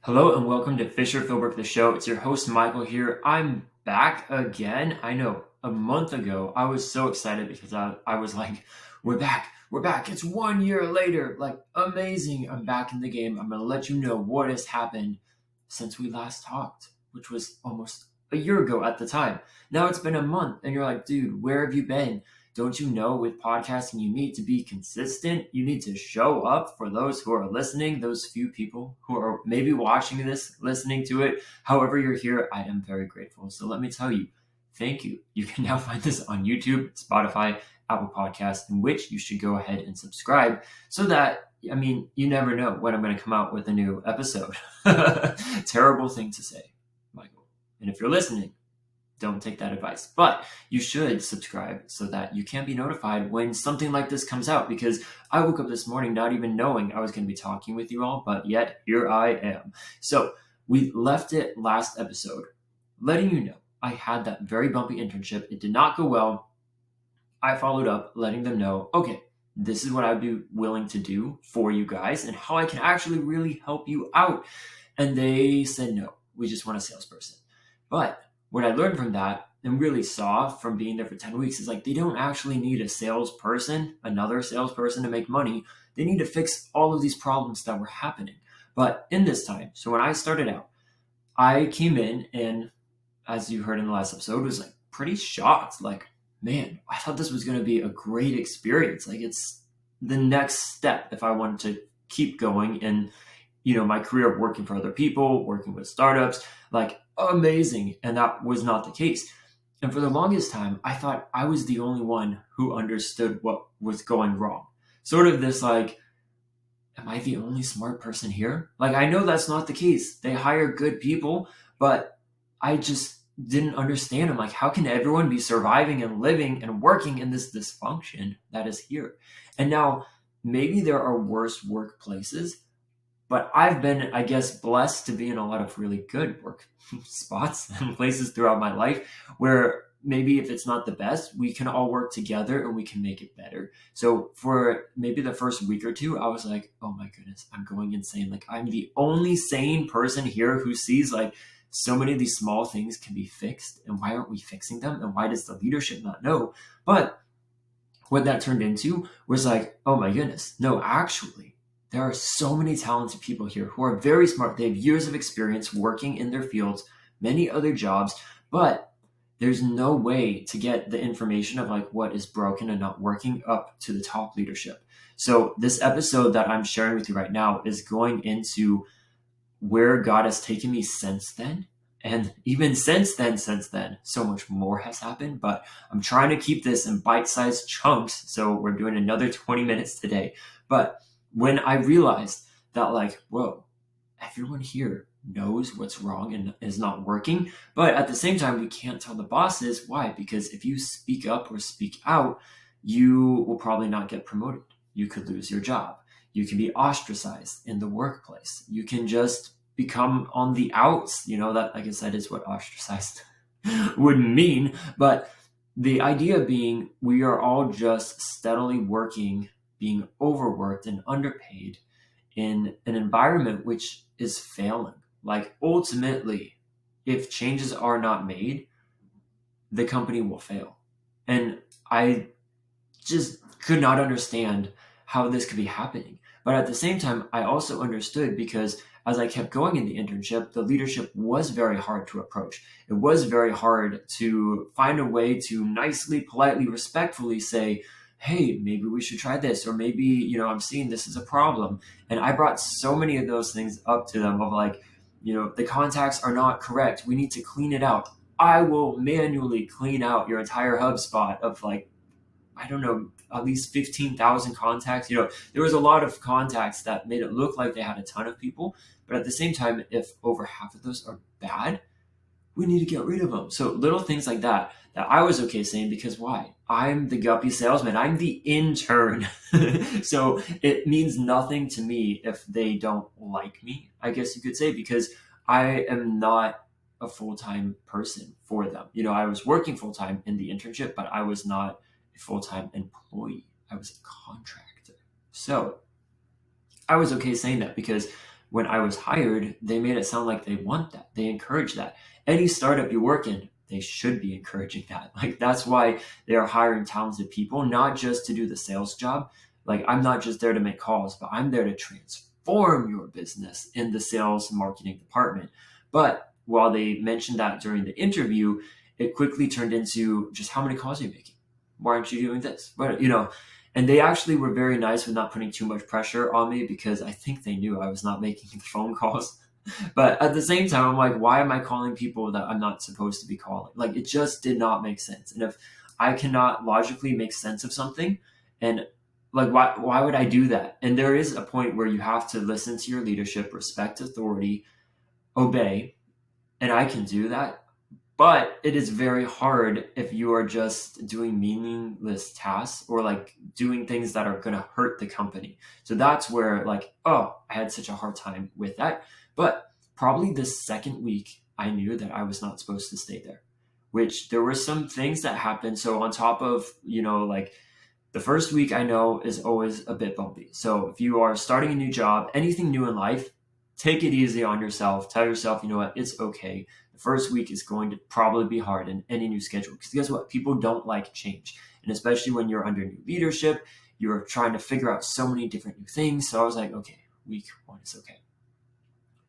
Hello and welcome to Fisher Philbrook, the show. It's your host, Michael here. I'm back again. I know a month ago, I was so excited because I was like, we're back. It's 1 year later. Like, amazing. I'm back in the game. I'm going to let you know what has happened since we last talked, which was almost a year ago at the time. Now it's been a month and you're like, dude, where have you been? Don't you know with podcasting, you need to be consistent. You need to show up for those who are listening, those few people who are maybe watching this, listening to it. However you're here, I am very grateful. So let me tell you, thank you. You can now find this on YouTube, Spotify, Apple Podcasts, in which you should go ahead and subscribe so that, you never know when I'm going to come out with a new episode. Terrible thing to say, Michael. And if you're listening, don't take that advice, but you should subscribe so that you can be notified when something like this comes out, because I woke up this morning not even knowing I was going to be talking with you all, but yet here I am. So we left it last episode letting you know I had that very bumpy internship. It did not go well. I followed up letting them know, okay, this is what I'd be willing to do for you guys and how I can actually really help you out. And they said, no, we just want a salesperson. But what I learned from that and really saw from being there for 10 weeks is like, they don't actually need a salesperson, another salesperson to make money. They need to fix all of these problems that were happening. But in this time, so when I started out, I came in and, as you heard in the last episode, was like pretty shocked. Like, man, I thought this was going to be a great experience. Like, it's the next step if I wanted to keep going in, my career of working for other people, working with startups, like amazing. And that was not the case. And for the longest time, I thought I was the only one who understood what was going wrong. Sort of this like, am I the only smart person here? Like, I know that's not the case. They hire good people, but I just didn't understand. I'm like, how can everyone be surviving and living and working in this dysfunction that is here? And now maybe there are worse workplaces, but I've been, I guess, blessed to be in a lot of really good work spots and places throughout my life where maybe if it's not the best, we can all work together and we can make it better. So for maybe the first week or two, I was like, oh my goodness, I'm going insane. Like, I'm the only sane person here who sees like so many of these small things can be fixed. And why aren't we fixing them? And why does the leadership not know? But what that turned into was like, oh my goodness, no, actually, there are so many talented people here who are very smart. They have years of experience working in their fields, many other jobs, but there's no way to get the information of like what is broken and not working up to the top leadership. So this episode that I'm sharing with you right now is going into where God has taken me since then. And even since then, so much more has happened, but I'm trying to keep this in bite-sized chunks. So we're doing another 20 minutes today. But when I realized that like, whoa, everyone here knows what's wrong and is not working. But at the same time, we can't tell the bosses why, because if you speak up or speak out, you will probably not get promoted. You could lose your job. You can be ostracized in the workplace. You can just become on the outs. That, like I said, is what ostracized would mean. But the idea being, we are all just steadily working, being overworked and underpaid in an environment which is failing. Like, ultimately, if changes are not made, the company will fail. And I just could not understand how this could be happening. But at the same time, I also understood, because as I kept going in the internship, the leadership was very hard to approach. It was very hard to find a way to nicely, politely, respectfully say, hey, maybe we should try this, or maybe, I'm seeing this as a problem. And I brought so many of those things up to them of like, the contacts are not correct. We need to clean it out. I will manually clean out your entire HubSpot of like, I don't know, at least 15,000 contacts. There was a lot of contacts that made it look like they had a ton of people. But at the same time, if over half of those are bad, we need to get rid of them. So little things like that I was okay saying, because why? I'm the guppy salesman. I'm the intern. So it means nothing to me if they don't like me, I guess you could say, because I am not a full-time person for them. I was working full-time in the internship, but I was not a full-time employee. I was a contractor. So I was okay saying that, because when I was hired, they made it sound like they want that. They encourage that. Any startup you work in, they should be encouraging that. Like, that's why they are hiring talented people, not just to do the sales job. Like, I'm not just there to make calls, but I'm there to transform your business in the sales and marketing department. But while they mentioned that during the interview, it quickly turned into just how many calls are you making? Why aren't you doing this? But, and they actually were very nice with not putting too much pressure on me, because I think they knew I was not making the phone calls. But at the same time, I'm like, why am I calling people that I'm not supposed to be calling? Like, it just did not make sense. And if I cannot logically make sense of something, and like, why would I do that? And there is a point where you have to listen to your leadership, respect authority, obey, and I can do that. But it is very hard if you are just doing meaningless tasks, or like doing things that are going to hurt the company. So that's where, like, I had such a hard time with that. But probably the second week, I knew that I was not supposed to stay there, which there were some things that happened. So on top of, like, the first week, I know, is always a bit bumpy. So if you are starting a new job, anything new in life, take it easy on yourself. Tell yourself, you know what, it's okay. The first week is going to probably be hard in any new schedule, because guess what? People don't like change. And especially when you're under new leadership, you're trying to figure out so many different new things. So I was like, okay, week 1 is okay.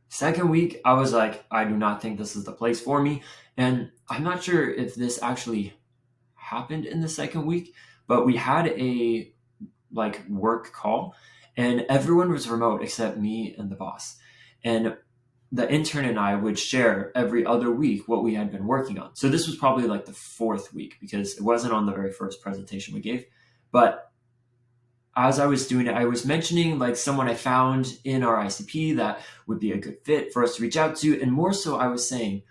Second week, I was like, I do not think this is the place for me. And I'm not sure if this actually happened in the second week, but we had a work call, and everyone was remote except me and the boss. And the intern and I would share every other week what we had been working on. So this was probably like the fourth week, because it wasn't on the very first presentation we gave. But as I was doing it, I was mentioning like someone I found in our ICP that would be a good fit for us to reach out to. And more so, I was saying,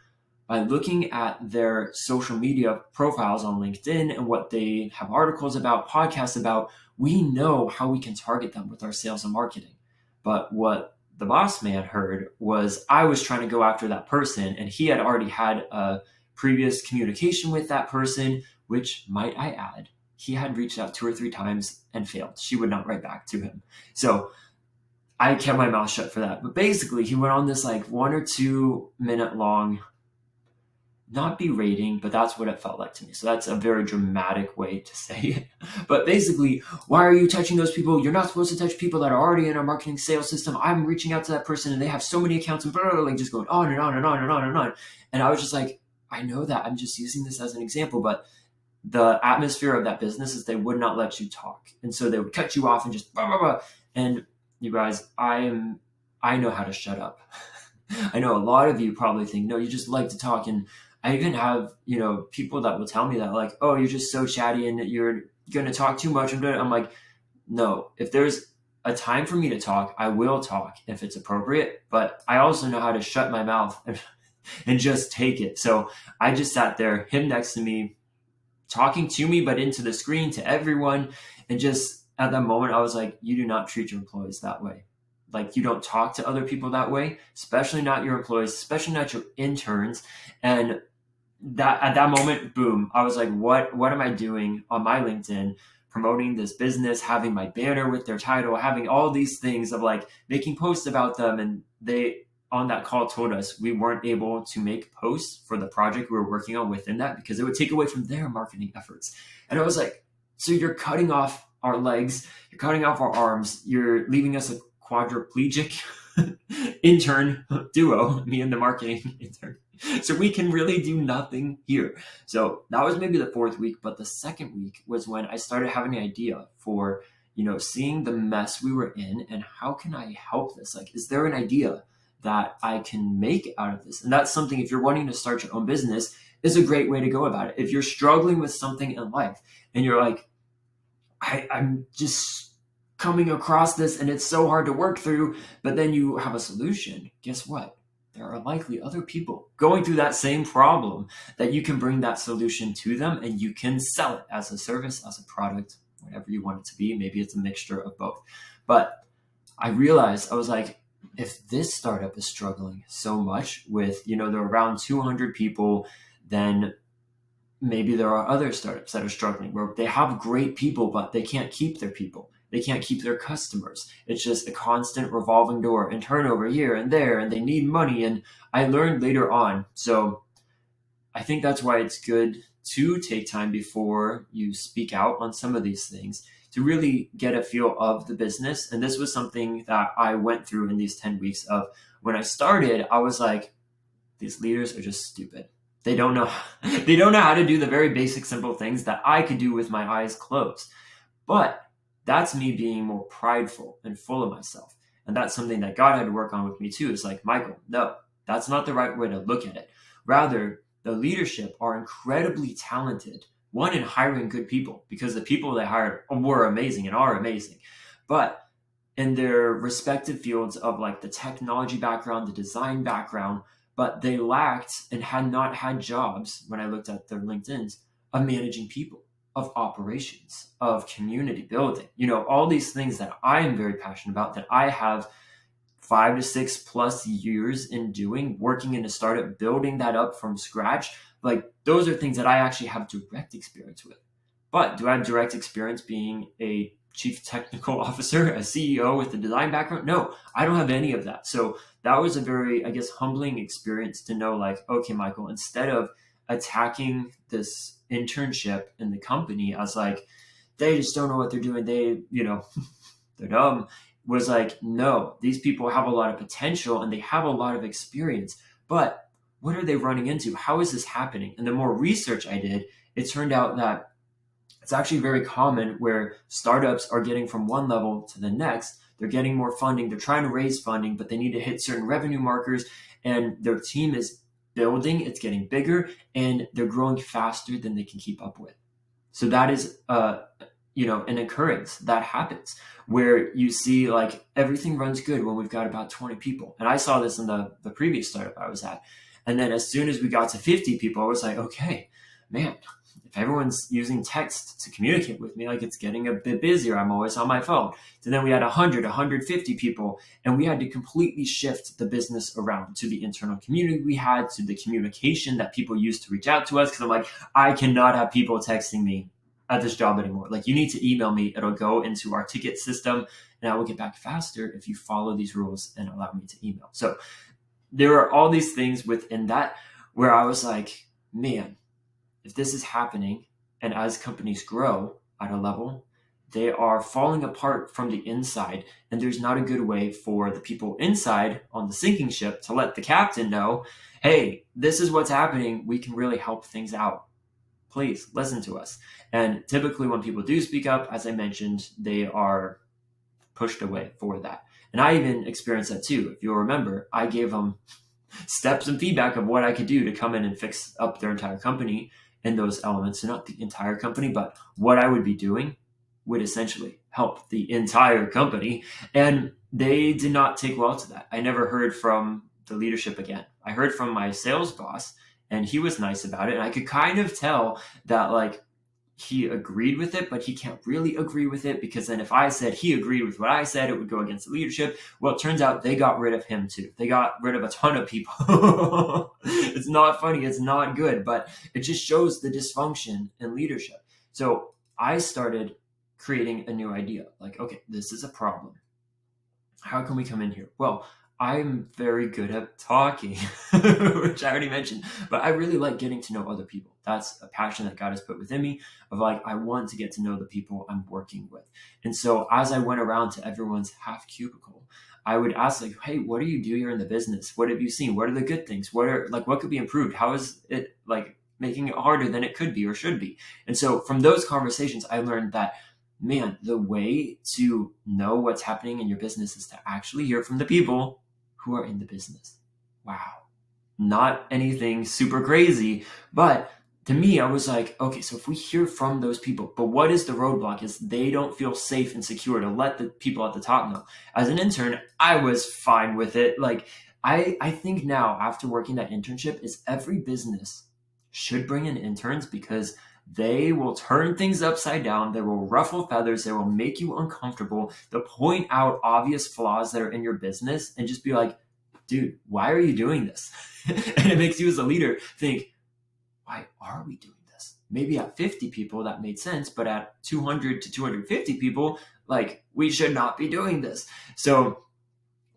by looking at their social media profiles on LinkedIn and what they have articles about, podcasts about, we know how we can target them with our sales and marketing. But what the boss man heard was I was trying to go after that person, and he had already had a previous communication with that person, which, might I add, he had reached out 2 or 3 times and failed. She would not write back to him. So I kept my mouth shut for that. But basically, he went on this like 1 or 2 minute long, not berating, but that's what it felt like to me. So that's a very dramatic way to say it. But basically, why are you touching those people? You're not supposed to touch people that are already in our marketing sales system. I'm reaching out to that person and they have so many accounts, and blah, blah, blah, like just going on and on and on and on and on. And I was just like, I know that. I'm just using this as an example, but the atmosphere of that business is they would not let you talk. And so they would cut you off and just blah, blah, blah. And you guys, I know how to shut up. I know a lot of you probably think, no, you just like to talk. And I even have, people that will tell me that, like, oh, you're just so chatty and you're going to talk too much. I'm like, no, if there's a time for me to talk, I will talk if it's appropriate. But I also know how to shut my mouth and just take it. So I just sat there, him next to me, talking to me, but into the screen to everyone. And just at that moment, I was like, you do not treat your employees that way. Like, you don't talk to other people that way, especially not your employees, especially not your interns. And that at that moment, boom, I was like, what am I doing on my LinkedIn, promoting this business, having my banner with their title, having all these things of like making posts about them. And they, on that call, told us we weren't able to make posts for the project we were working on within that because it would take away from their marketing efforts. And I was like, so you're cutting off our legs, you're cutting off our arms, you're leaving us a quadriplegic intern duo, me and the marketing intern. So we can really do nothing here. So that was maybe the 4th week, but the 2nd week was when I started having an idea for, seeing the mess we were in and how can I help this? Like, is there an idea that I can make out of this? And that's something, if you're wanting to start your own business, is a great way to go about it. If you're struggling with something in life and you're like, I'm just coming across this and it's so hard to work through, but then you have a solution, guess what? There are likely other people going through that same problem that you can bring that solution to them and you can sell it as a service, as a product, whatever you want it to be. Maybe it's a mixture of both. But I realized, I was like, if this startup is struggling so much with, there are around 200 people, then maybe there are other startups that are struggling where they have great people, but they can't keep their people. they can't keep their customers. It's just a constant revolving door and turnover here and there, and they need money. And I learned later on. So I think that's why it's good to take time before you speak out on some of these things to really get a feel of the business. And this was something that I went through in these 10 weeks of when I started, I was like, these leaders are just stupid. They don't know how to do the very basic, simple things that I could do with my eyes closed. But that's me being more prideful and full of myself. And that's something that God had to work on with me too. It's like, Michael, no, that's not the right way to look at it. Rather, the leadership are incredibly talented, one, in hiring good people, because the people they hired were amazing and are amazing. But in their respective fields of like the technology background, the design background, but they lacked and had not had jobs, when I looked at their LinkedIns, of managing people, of operations, of community building, all these things that I am very passionate about, that I have 5 to 6 plus years in doing, working in a startup, building that up from scratch. Like, those are things that I actually have direct experience with. But do I have direct experience being a chief technical officer, a CEO with a design background? No, I don't have any of that. So that was a very, I guess, humbling experience to know, like, okay, Michael, instead of attacking this internship in the company as like, they just don't know what they're doing, they're dumb, was like, no, these people have a lot of potential and they have a lot of experience, but what are they running into? How is this happening? And the more research I did, it turned out that it's actually very common where startups are getting from one level to the next. They're getting more funding. They're trying to raise funding, but they need to hit certain revenue markers, and their team is building. It's getting bigger, and they're growing faster than they can keep up with. So that is, an occurrence that happens where you see like everything runs good when we've got about 20 people. And I saw this in the previous startup I was at. And then as soon as we got to 50 people, I was like, okay, man, if everyone's using text to communicate with me, like, it's getting a bit busier. I'm always on my phone. So then we had 100, 150 people, and we had to completely shift the business around to the internal community we had, to the communication that people used to reach out to us. Because I'm like, I cannot have people texting me at this job anymore. Like, you need to email me. It'll go into our ticket system, and I will get back faster if you follow these rules and allow me to email. So there are all these things within that where I was like, man, if this is happening, and as companies grow at a level, they are falling apart from the inside, and there's not a good way for the people inside on the sinking ship to let the captain know, hey, this is what's happening. We can really help things out. Please listen to us. And typically when people do speak up, as I mentioned, they are pushed away for that. And I even experienced that too. If you'll remember, I gave them steps and feedback of what I could do to come in and fix up their entire company in those elements. So not the entire company, but what I would be doing would essentially help the entire company. And they did not take well to that. I never heard from the leadership again. I heard from my sales boss, and he was nice about it. And I could kind of tell that, like, he agreed with it, but he can't really agree with it, because then if I said he agreed with what I said, it would go against the leadership. Well, it turns out they got rid of him too. They got rid of a ton of people. It's not funny. It's not good, but it just shows the dysfunction in leadership. So I started creating a new idea. Like, okay, this is a problem. How can we come in here? Well, I'm very good at talking, which I already mentioned, but I really like getting to know other people. That's a passion that God has put within me, of like, I want to get to know the people I'm working with. And so as I went around to everyone's half cubicle, I would ask, like, hey, what do you do here in the business? What have you seen? What are the good things? What could be improved? How is it like making it harder than it could be or should be? And so from those conversations, I learned that, man, the way to know what's happening in your business is to actually hear from the people who are in the business. Wow. Not anything super crazy, but to me, I was like, okay, so if we hear from those people, but what is the roadblock is they don't feel safe and secure to let the people at the top know. As an intern, I was fine with it. Like, I think now, after working that internship, is every business should bring in interns, because they will turn things upside down. They will ruffle feathers. They will make you uncomfortable. They'll point out obvious flaws that are in your business and just be like, dude, why are you doing this? And it makes you as a leader think, why are we doing this? Maybe at 50 people that made sense, but at 200 to 250 people, Like, we should not be doing this. So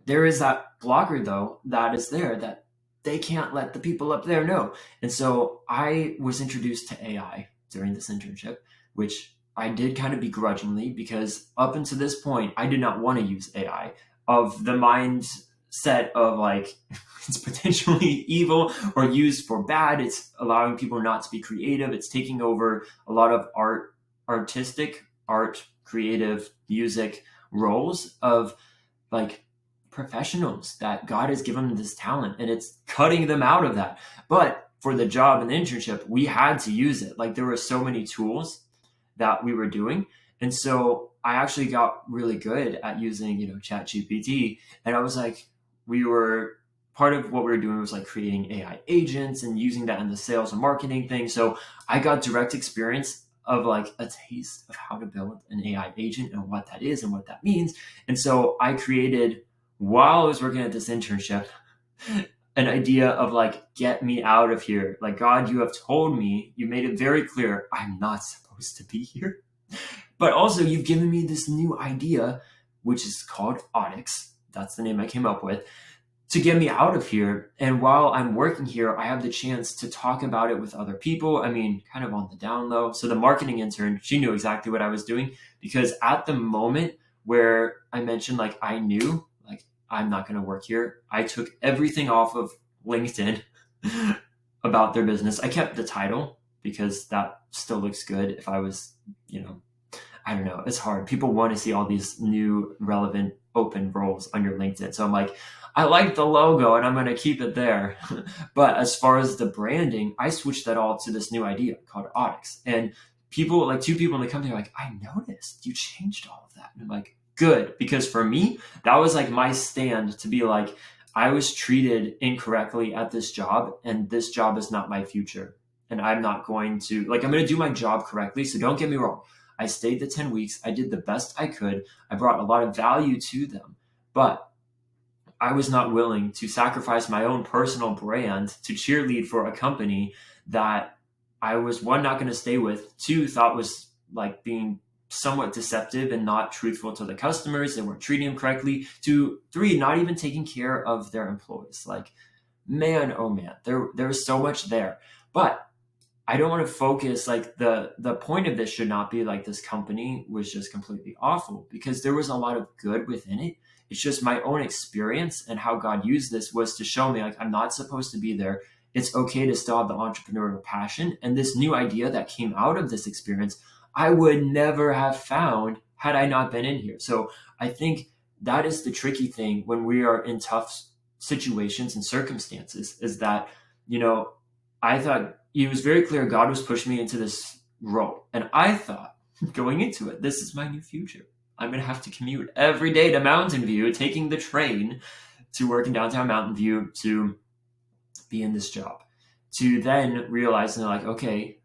there is that blocker, though, that is there, that they can't let the people up there know. And so I was introduced to AI during this internship, which I did kind of begrudgingly, because up until this point, I did not want to use AI, of the mindset of like, it's potentially evil or used for bad. It's allowing people not to be creative. It's taking over a lot of artistic, creative, music roles of like professionals that God has given them this talent, and it's cutting them out of that. But for the job and the internship, we had to use it. Like, there were so many tools that we were doing. And so I actually got really good at using, ChatGPT. And I was like, part of what we were doing was like creating AI agents and using that in the sales and marketing thing. So I got direct experience of like a taste of how to build an AI agent and what that is and what that means. And so I created, while I was working at this internship, an idea of like, get me out of here. Like, God, you have told me, you made it very clear, I'm not supposed to be here. But also, you've given me this new idea, which is called Audyx. That's the name I came up with, to get me out of here. And while I'm working here, I have the chance to talk about it with other people. I mean, kind of on the down low. So the marketing intern, she knew exactly what I was doing, because at the moment where I mentioned, like, I knew, like, I'm not going to work here, I took everything off of LinkedIn about their business. I kept the title because that still looks good. If I was, I don't know, it's hard. People want to see all these new relevant open roles on your LinkedIn. So I'm like, I like the logo and I'm going to keep it there. But as far as the branding, I switched that all to this new idea called Audyx. And people, like 2 people in the company are like, I noticed you changed all of that. And I'm like, good. Because for me, that was like my stand to be like, I was treated incorrectly at this job, and this job is not my future. And I'm not going to, like, I'm going to do my job correctly. So don't get me wrong. I stayed the 10 weeks. I did the best I could. I brought a lot of value to them. But I was not willing to sacrifice my own personal brand to cheerlead for a company that I was, 1, not going to stay with, 2, thought was like being somewhat deceptive and not truthful to the customers. They weren't treating them correctly. 2, 3, not even taking care of their employees. Like, man, oh man, there's so much there. But I don't want to focus, like, the point of this should not be like this company was just completely awful, because there was a lot of good within it. It's just my own experience and how God used this was to show me, like, I'm not supposed to be there. It's okay to still have the entrepreneurial passion. And this new idea that came out of this experience, I would never have found had I not been in here. So I think that is the tricky thing when we are in tough situations and circumstances, is that, I thought it was very clear God was pushing me into this role. And I thought, going into it, this is my new future. I'm going to have to commute every day to Mountain View, taking the train to work in downtown Mountain View to be in this job. To then realize, and they're like, okay,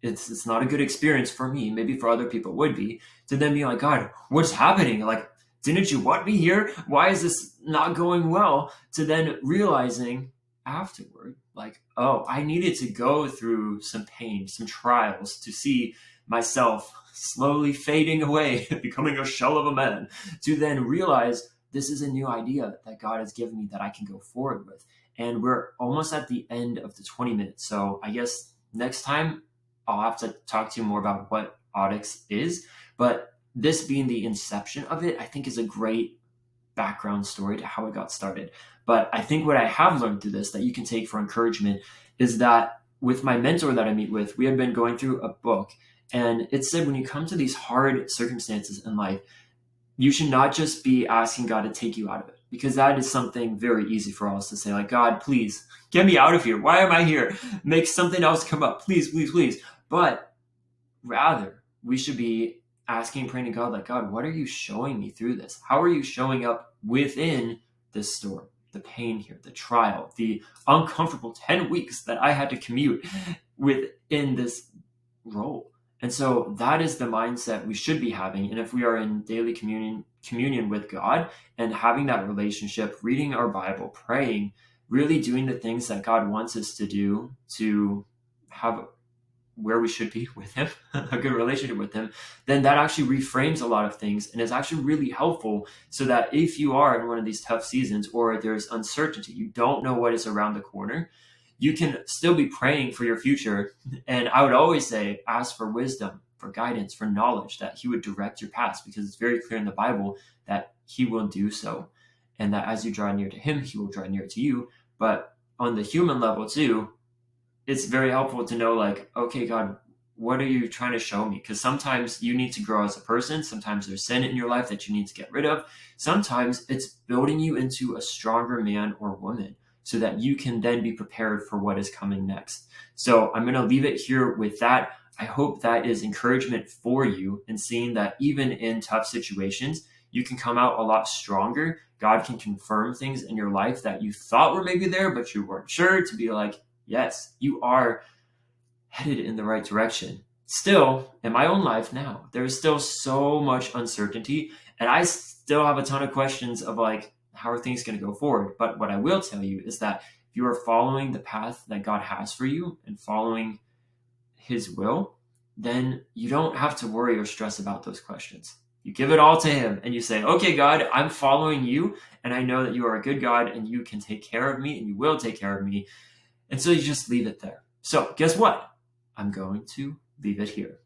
it's not a good experience for me. Maybe for other people it would be. To then be like, God, what's happening? Like, didn't you want me here? Why is this not going well? To then realizing afterward, like, oh, I needed to go through some pain, some trials, to see myself slowly fading away, becoming a shell of a man, to then realize this is a new idea that God has given me that I can go forward with. And we're almost at the end of the 20 minutes. So I guess next time I'll have to talk to you more about what Audyx is. But this being the inception of it, I think is a great background story to how it got started. But I think what I have learned through this that you can take for encouragement is that with my mentor that I meet with, we had been going through a book, and it said when you come to these hard circumstances in life, you should not just be asking God to take you out of it, because that is something very easy for us to say, like, God, please get me out of here. Why am I here? Make something else come up. Please, please, please. But rather, we should be asking, praying to God, like, God, what are you showing me through this? How are you showing up within this storm? The pain here, the trial, the uncomfortable 10 weeks that I had to commute within this role. And so that is the mindset we should be having. And if we are in daily communion with God and having that relationship, reading our Bible, praying, really doing the things that God wants us to do to have where we should be with him, a good relationship with him, then that actually reframes a lot of things and is actually really helpful, so that if you are in one of these tough seasons or there's uncertainty, you don't know what is around the corner, you can still be praying for your future. And I would always say, ask for wisdom, for guidance, for knowledge, that he would direct your paths, because it's very clear in the Bible that he will do so. And that as you draw near to him, he will draw near to you. But on the human level too, it's very helpful to know, like, okay, God, what are you trying to show me? Because sometimes you need to grow as a person. Sometimes there's sin in your life that you need to get rid of. Sometimes it's building you into a stronger man or woman, so that you can then be prepared for what is coming next. So I'm going to leave it here with that. I hope that is encouragement for you in seeing that even in tough situations, you can come out a lot stronger. God can confirm things in your life that you thought were maybe there, but you weren't sure, to be like, yes, you are headed in the right direction. Still, in my own life now, there's still so much uncertainty, and I still have a ton of questions of like, how are things going to go forward? But what I will tell you is that if you are following the path that God has for you and following his will, then you don't have to worry or stress about those questions. You give it all to him and you say, okay, God, I'm following you, and I know that you are a good God and you can take care of me and you will take care of me. And so you just leave it there. So guess what? I'm going to leave it here.